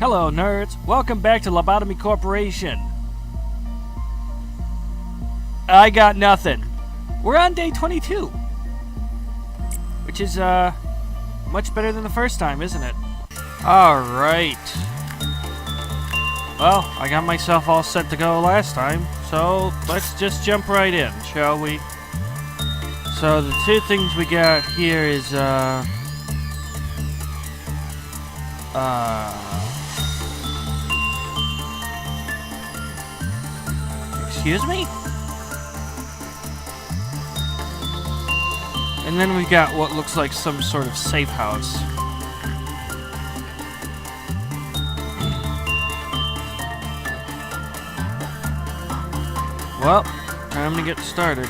Hello, nerds. Welcome back to Lobotomy Corporation. I got nothing. We're on day 22. Which is, much better than the first time, isn't it? Alright. Well, I got myself all set to go last time, so let's just jump right in, shall we? So the two things we got here is, excuse me? And then we got what looks like some sort of safe house. Well, time to get started.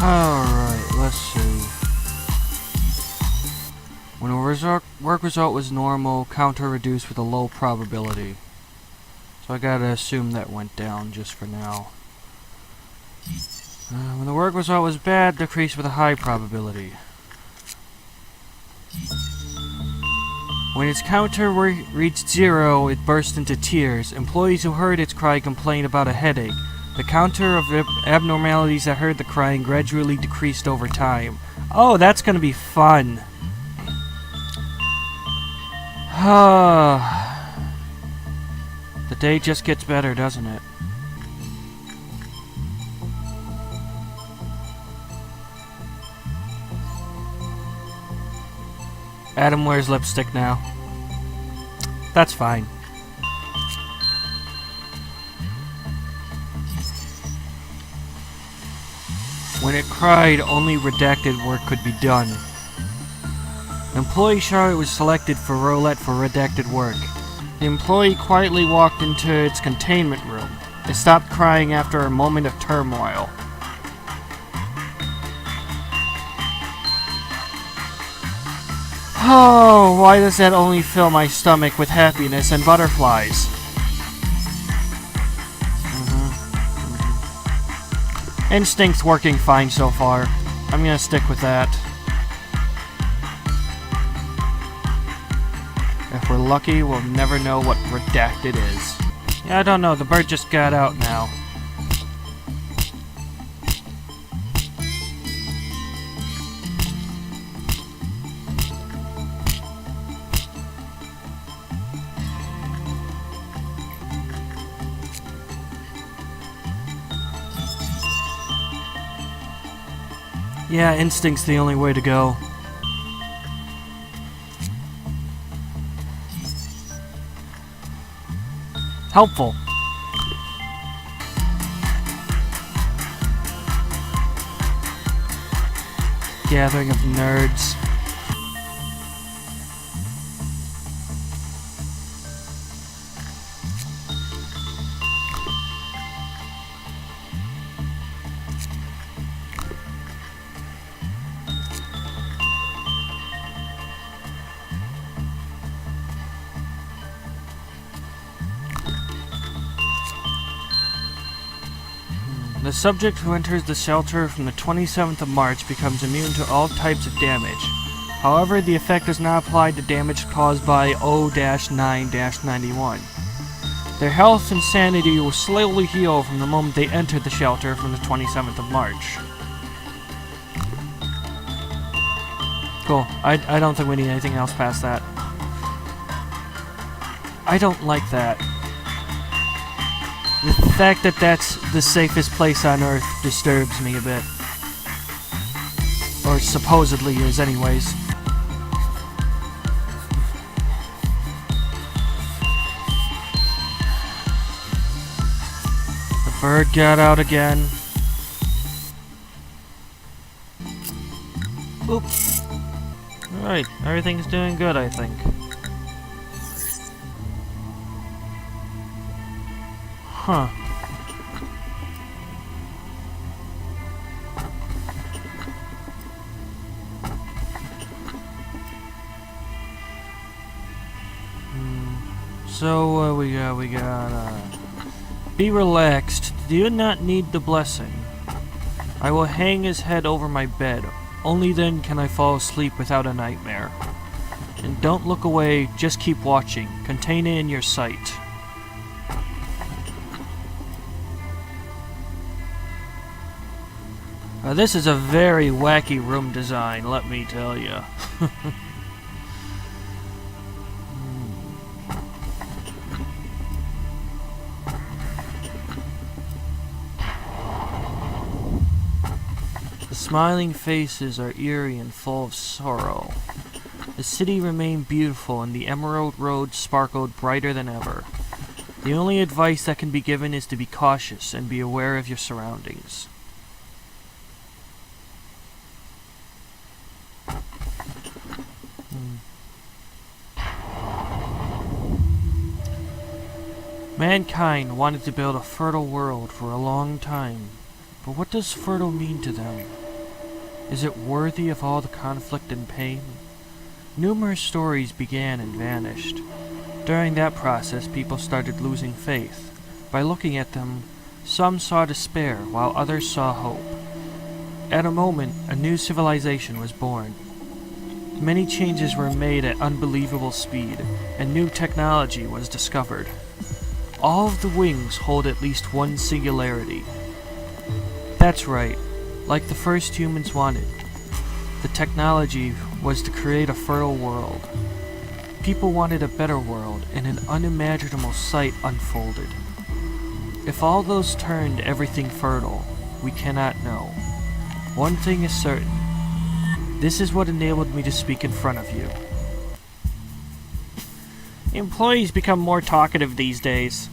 Alright, let's see. When a work result was normal, counter reduced with a low probability. So I gotta assume that went down just for now. When the work result was bad, decreased with a high probability. When its counter reached 0, it burst into tears. Employees who heard its cry complained about a headache. The counter of abnormalities that heard the crying gradually decreased over time. Oh, that's gonna be fun. The day just gets better, doesn't it? Adam wears lipstick now. That's fine. When it cried, only redacted work could be done. Employee Charlotte was selected for roulette for redacted work. The employee quietly walked into its containment room. It stopped crying after a moment of turmoil. Oh, why does that only fill my stomach with happiness and butterflies? Instinct's working fine so far. I'm gonna stick with that. If we're lucky, we'll never know what redacted is. Yeah, I don't know, the bird just got out now. Yeah, instinct's the only way to go. Helpful. Gathering of nerds. The subject who enters the shelter from the 27th of March becomes immune to all types of damage. However, the effect does not apply to damage caused by O-9-91. Their health and sanity will slowly heal from the moment they enter the shelter from the 27th of March. Cool. I don't think we need anything else past that. I don't like that. The fact that that's the safest place on Earth disturbs me a bit. Or supposedly is, anyways. The bird got out again. Oops. Alright, everything's doing good, I think. Huh. So, we got, be relaxed. Do you not need the blessing? I will hang his head over my bed. Only then can I fall asleep without a nightmare. And don't look away, just keep watching. Contain it in your sight. This is a very wacky room design, let me tell you. The smiling faces are eerie and full of sorrow. The city remained beautiful and the emerald road sparkled brighter than ever. The only advice that can be given is to be cautious and be aware of your surroundings. Mankind wanted to build a fertile world for a long time, but what does fertile mean to them? Is it worthy of all the conflict and pain? Numerous stories began and vanished. During that process, people started losing faith. By looking at them, some saw despair, while others saw hope. At a moment, a new civilization was born. Many changes were made at unbelievable speed, and new technology was discovered. All of the wings hold at least one singularity. That's right, like the first humans wanted. The technology was to create a fertile world. People wanted a better world, and an unimaginable sight unfolded. If all those turned everything fertile, we cannot know. One thing is certain. This is what enabled me to speak in front of you. Employees become more talkative these days.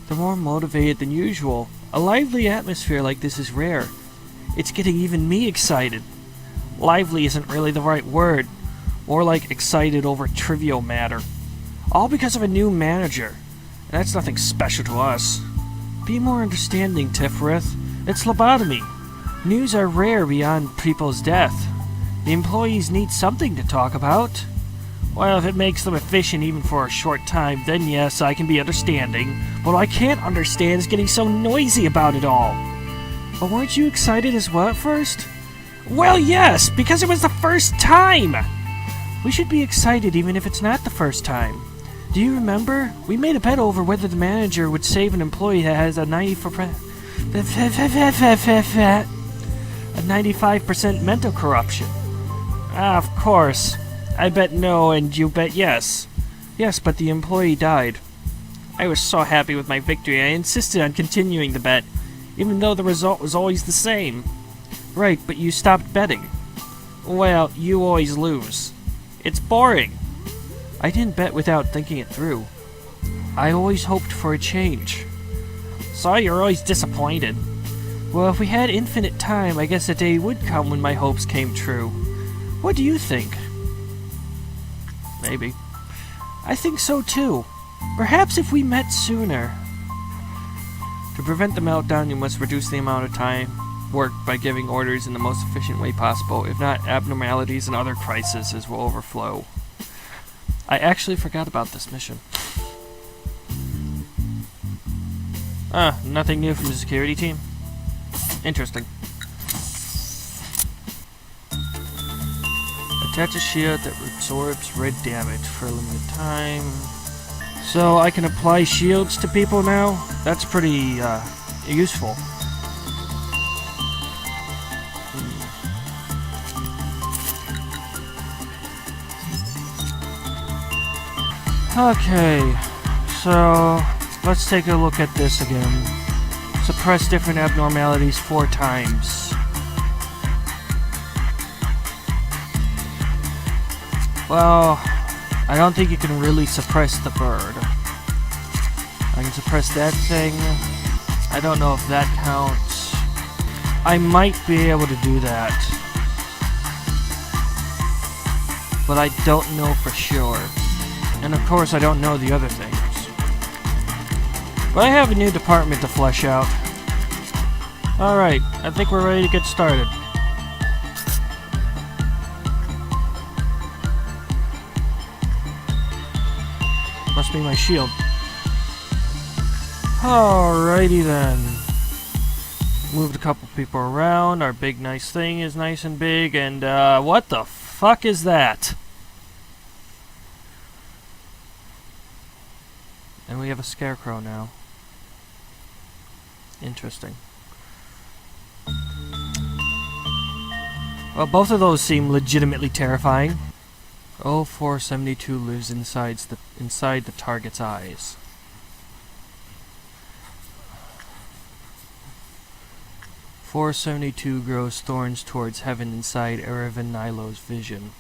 They're more motivated than usual. A lively atmosphere like this is rare. It's getting even me excited. Lively isn't really the right word. More like excited over trivial matter. All because of a new manager. And that's nothing special to us. Be more understanding, Tifrith. It's lobotomy. News are rare beyond people's death. The employees need something to talk about. Well, if it makes them efficient even for a short time, then yes, I can be understanding. But what I can't understand is getting so noisy about it all. But weren't you excited as well at first? Well, yes, because it was the first time! We should be excited even if it's not the first time. Do you remember? We made a bet over whether the manager would save an employee that has a 95% mental corruption. Ah, of course. I bet no, and you bet yes. Yes, but the employee died. I was so happy with my victory, I insisted on continuing the bet, even though the result was always the same. Right, but you stopped betting. Well, you always lose. It's boring. I didn't bet without thinking it through. I always hoped for a change. So you're always disappointed. Well, if we had infinite time, I guess a day would come when my hopes came true. What do you think? Maybe. I think so too. Perhaps if we met sooner. To prevent the meltdown, you must reduce the amount of time worked by giving orders in the most efficient way possible. If not, abnormalities and other crises will overflow. I actually forgot about this mission. Nothing new from the security team? Interesting. Attach a shield that absorbs red damage for a limited time. So I can apply shields to people now? That's pretty, useful. Okay, so let's take a look at this again. Suppress different abnormalities 4 times. Well, I don't think you can really suppress the bird. I can suppress that thing. I don't know if that counts. I might be able to do that. But I don't know for sure. And of course I don't know the other things. But I have a new department to flesh out. Alright, I think we're ready to get started. Must be my shield. Alrighty then. Moved a couple people around. Our big nice thing is nice and big. And what the fuck is that? And we have a scarecrow now. Interesting. Well, both of those seem legitimately terrifying. 0472 lives inside the target's eyes. "472 grows thorns towards heaven inside Erevan Nilo's vision."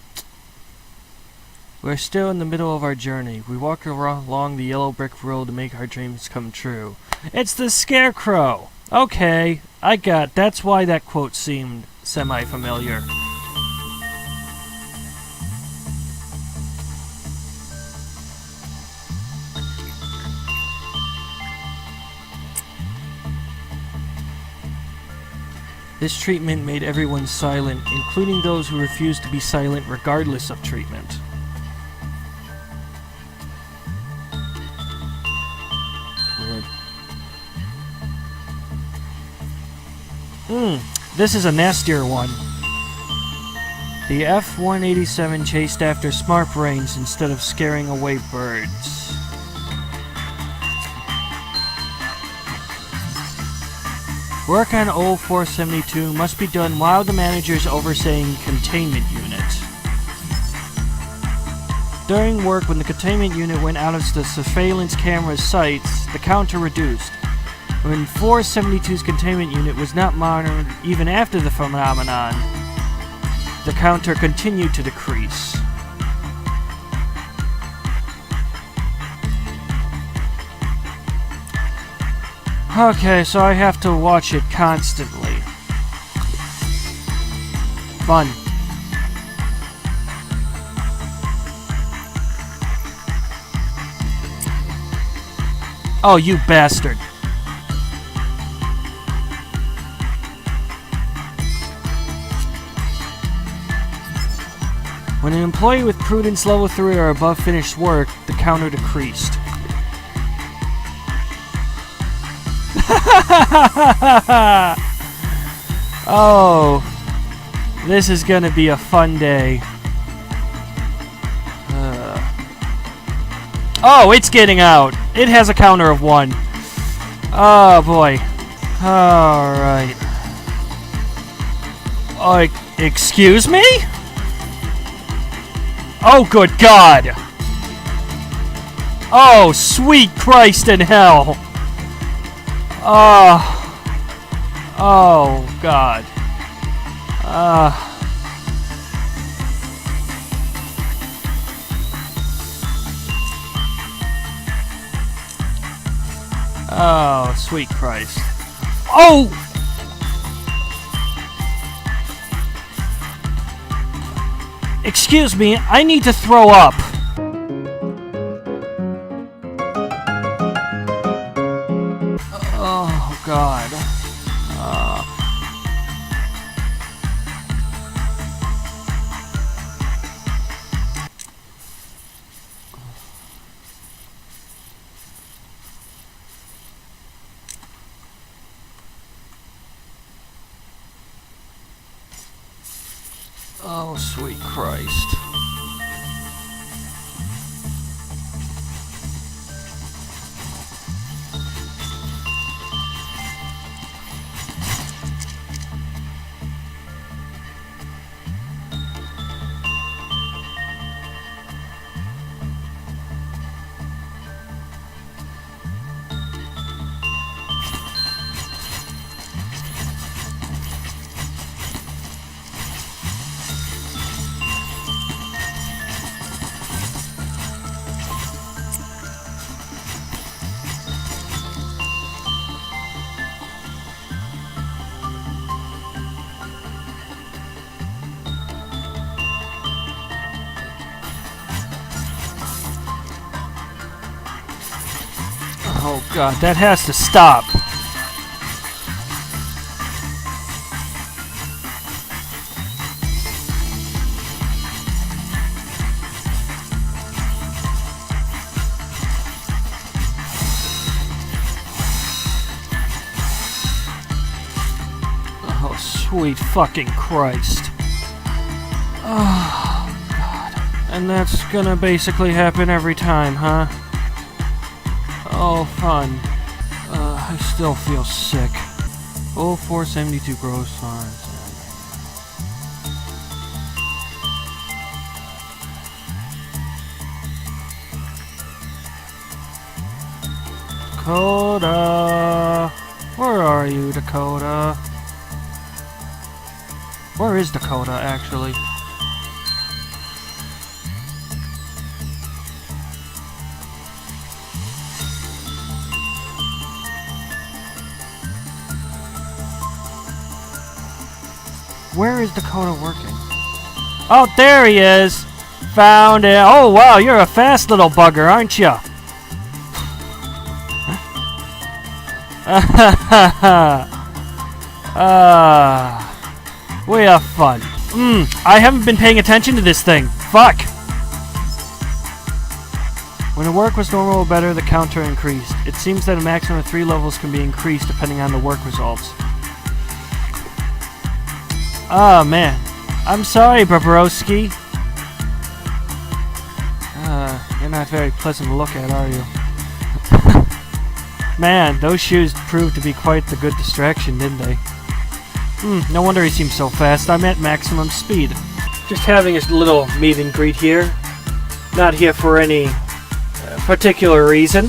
We're still in the middle of our journey. We walk along the yellow brick road to make our dreams come true. It's the Scarecrow! Okay, that's why that quote seemed semi-familiar. This treatment made everyone silent, including those who refused to be silent regardless of treatment. Weird. This is a nastier one. The F-187 chased after smart brains instead of scaring away birds. Work on 0472 must be done while the manager is overseeing containment unit. During work, when the containment unit went out of the surveillance camera's sights, the counter reduced. When 472's containment unit was not monitored even after the phenomenon, the counter continued to decrease. Okay, so I have to watch it constantly. Fun. Oh, you bastard. When an employee with prudence level 3 or above finished work, the counter decreased. Oh, this is gonna be a fun day. Oh, it's getting out. It has a counter of 1. Oh boy. Alright. Excuse me? Oh, good God. Oh, sweet Christ in hell. Oh, God. Oh, sweet Christ. Oh! Excuse me, I need to throw up. Oh, God. Oh, sweet Christ. Oh God, that has to stop. Oh, sweet fucking Christ. Oh, God. And that's gonna basically happen every time, huh? Oh, fun. I still feel sick. Oh, 472 gross farms. Dakota! Where are you, Dakota? Where is Dakota, actually? Where is Dakota working? Oh, there he is! Found it! Oh, wow, you're a fast little bugger, aren't you? We have fun. I haven't been paying attention to this thing. Fuck! When the work was normal or better, the counter increased. It seems that a maximum of 3 levels can be increased depending on the work results. Oh, man. I'm sorry, Bobrovsky. You're not very pleasant to look at, are you? Man, those shoes proved to be quite the good distraction, didn't they? No wonder he seems so fast. I'm at maximum speed. Just having a little meet and greet here. Not here for any particular reason.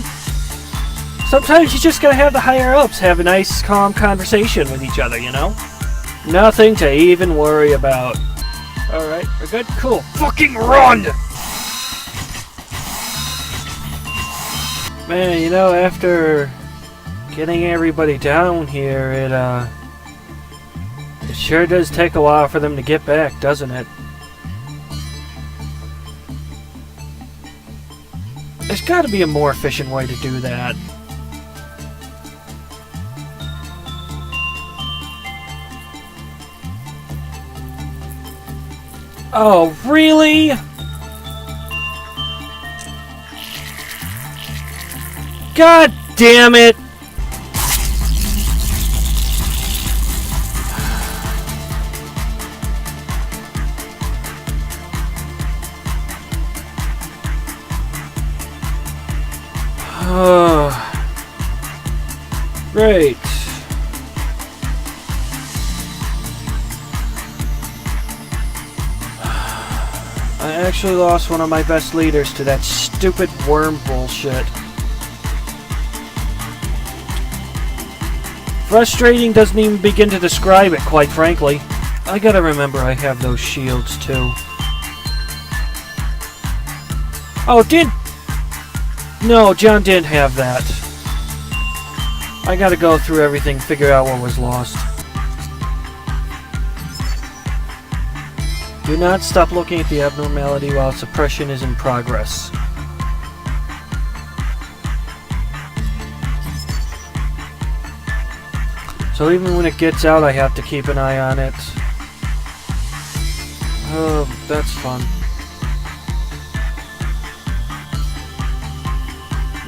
Sometimes you just gotta have the higher-ups have a nice, calm conversation with each other, you know? Nothing to even worry about. Alright, we're good? Cool. Fucking run! Man, you know, after getting everybody down here, it sure does take a while for them to get back, doesn't it? There's gotta be a more efficient way to do that. Oh, really? God damn it! Great. I actually lost one of my best leaders to that stupid worm bullshit. Frustrating doesn't even begin to describe it, quite frankly. I gotta remember I have those shields, too. Oh, No, John didn't have that. I gotta go through everything, figure out what was lost. Do not stop looking at the abnormality while suppression is in progress. So even when it gets out, I have to keep an eye on it. Oh, that's fun.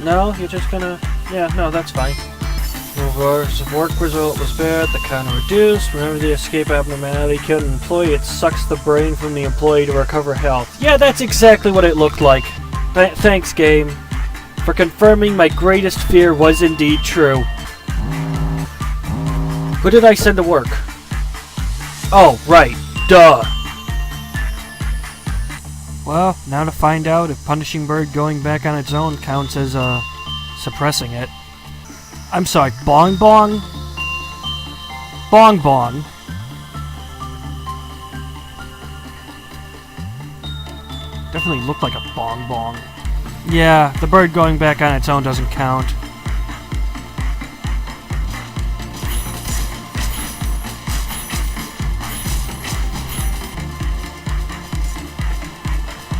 No, you're just gonna... Yeah, no, that's fine. The work result was bad, the counter reduced. Remember the escape abnormality killed an employee, it sucks the brain from the employee to recover health. Yeah, that's exactly what it looked like. Thanks, game, for confirming my greatest fear was indeed true. Who did I send to work? Oh, right. Duh. Well, now to find out if Punishing Bird going back on its own counts as, suppressing it. I'm sorry, Bong Bong? Bong Bong. Definitely looked like a Bong Bong. Yeah, the bird going back on its own doesn't count.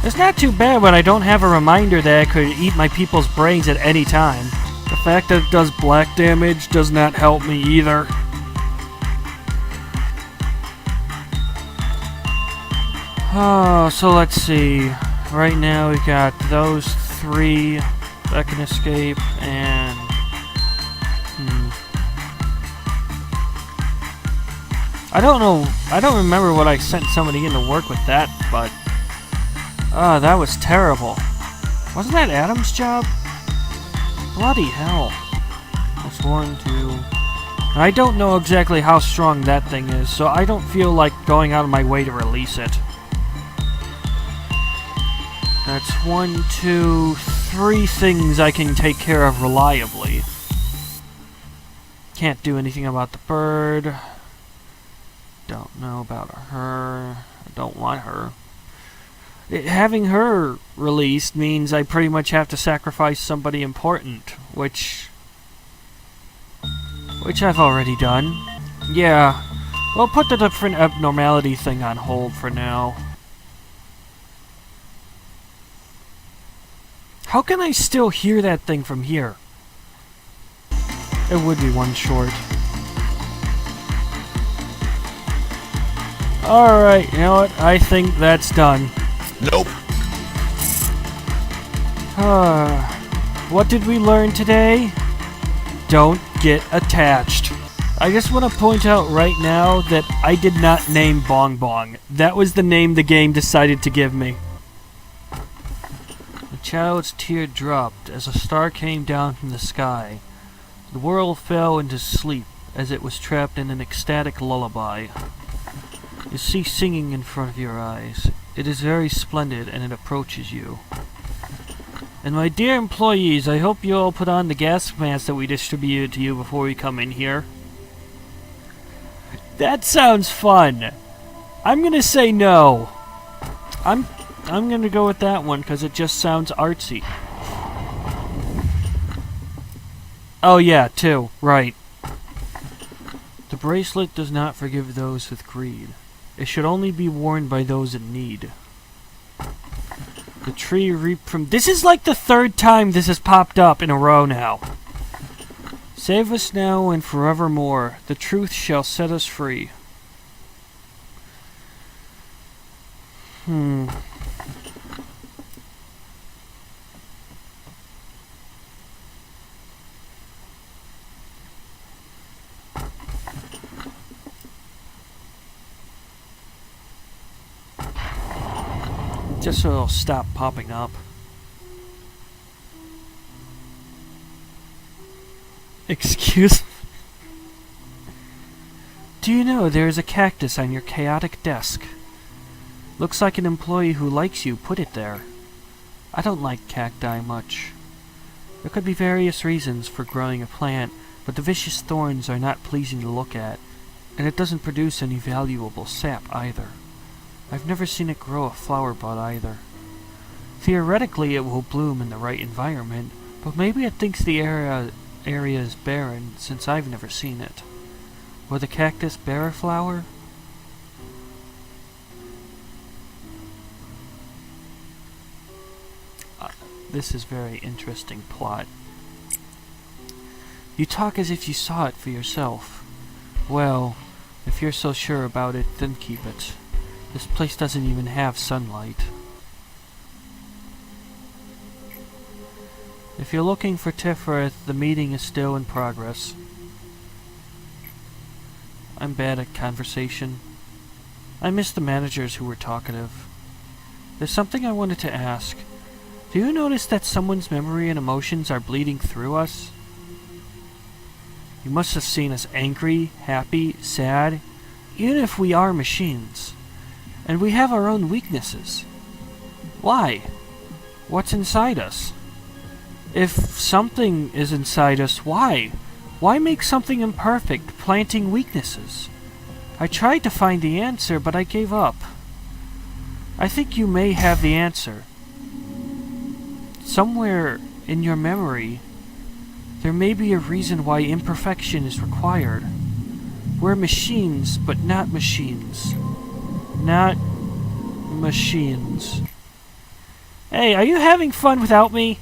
It's not too bad when I don't have a reminder that I could eat my people's brains at any time. The fact that it does black damage does not help me either. Oh, so let's see. Right now we got those 3 that can escape, and... I don't know, I don't remember what I sent somebody in to work with that, but... Oh, that was terrible. Wasn't that Adam's job? Bloody hell. That's 1, 2... I don't know exactly how strong that thing is, so I don't feel like going out of my way to release it. That's 1, 2, 3 things I can take care of reliably. Can't do anything about the bird. Don't know about her. I don't want her. Having her released means I pretty much have to sacrifice somebody important, which I've already done. Yeah, we'll put the different abnormality thing on hold for now. How can I still hear that thing from here? It would be one short. Alright, you know what? I think that's done. Nope. What did we learn today? Don't get attached. I just want to point out right now that I did not name Bong Bong. That was the name the game decided to give me. The child's tear dropped as a star came down from the sky. The world fell into sleep as it was trapped in an ecstatic lullaby. You see singing in front of your eyes. It is very splendid and it approaches you. And my dear employees, I hope you all put on the gas masks that we distributed to you before we come in here. That sounds fun. I'm gonna say no. I'm gonna go with that one because it just sounds artsy. Oh yeah, too. Right. The bracelet does not forgive those with greed. It should only be worn by those in need. The tree reaped from... This is like the 3rd time this has popped up in a row now. Save us now and forevermore. The truth shall set us free. Just so it'll stop popping up. Excuse me? Do you know there is a cactus on your chaotic desk? Looks like an employee who likes you put it there. I don't like cacti much. There could be various reasons for growing a plant, but the vicious thorns are not pleasing to look at, and it doesn't produce any valuable sap either. I've never seen it grow a flower bud either. Theoretically, it will bloom in the right environment, but maybe it thinks the area is barren, since I've never seen it. Will the cactus bear a flower? This is very interesting plot. You talk as if you saw it for yourself. Well, if you're so sure about it, then keep it. This place doesn't even have sunlight. If you're looking for Tiferet, the meeting is still in progress. I'm bad at conversation. I miss the managers who were talkative. There's something I wanted to ask. Do you notice that someone's memory and emotions are bleeding through us? You must have seen us angry, happy, sad, even if we are machines. And we have our own weaknesses. Why? What's inside us? If something is inside us, why? Why make something imperfect, planting weaknesses? I tried to find the answer, but I gave up. I think you may have the answer. Somewhere in your memory, there may be a reason why imperfection is required. We're machines, but not machines. Not machines. Hey, are you having fun without me?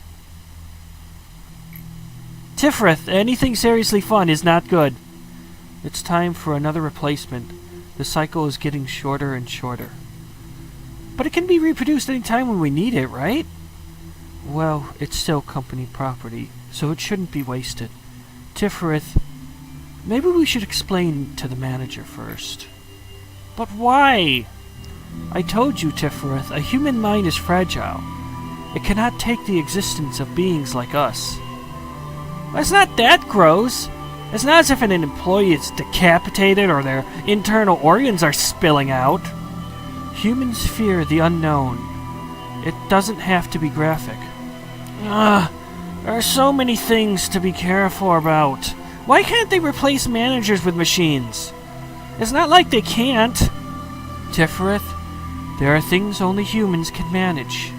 Tiferet, anything seriously fun is not good. It's time for another replacement. The cycle is getting shorter and shorter. But it can be reproduced any time when we need it, right? Well, it's still company property, so it shouldn't be wasted. Tiferet, maybe we should explain to the manager first. But why? I told you, Tiferet, a human mind is fragile. It cannot take the existence of beings like us. It's not that gross. It's not as if an employee is decapitated or their internal organs are spilling out. Humans fear the unknown. It doesn't have to be graphic. Ugh, there are so many things to be careful about. Why can't they replace managers with machines? It's not like they can't. Tiferet, there are things only humans can manage.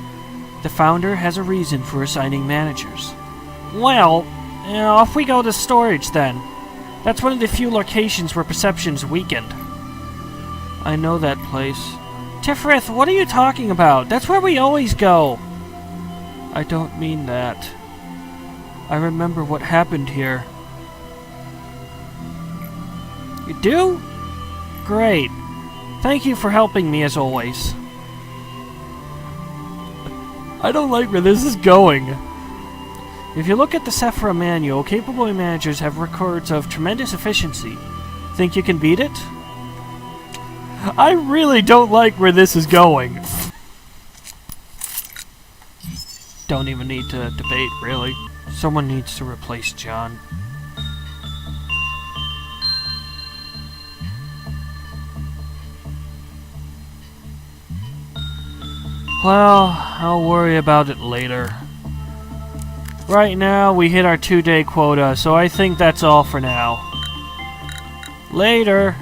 The founder has a reason for assigning managers. Well, off we go to storage then. That's one of the few locations where perception's weakened. I know that place. Tiferet, what are you talking about? That's where we always go. I don't mean that. I remember what happened here. You do? Great. Thank you for helping me as always. I don't like where this is going. If you look at the Sephira manual, capable managers have records of tremendous efficiency. Think you can beat it? I really don't like where this is going. Don't even need to debate, really. Someone needs to replace John. Well, I'll worry about it later. Right now, we hit our 2-day quota, so I think that's all for now. Later!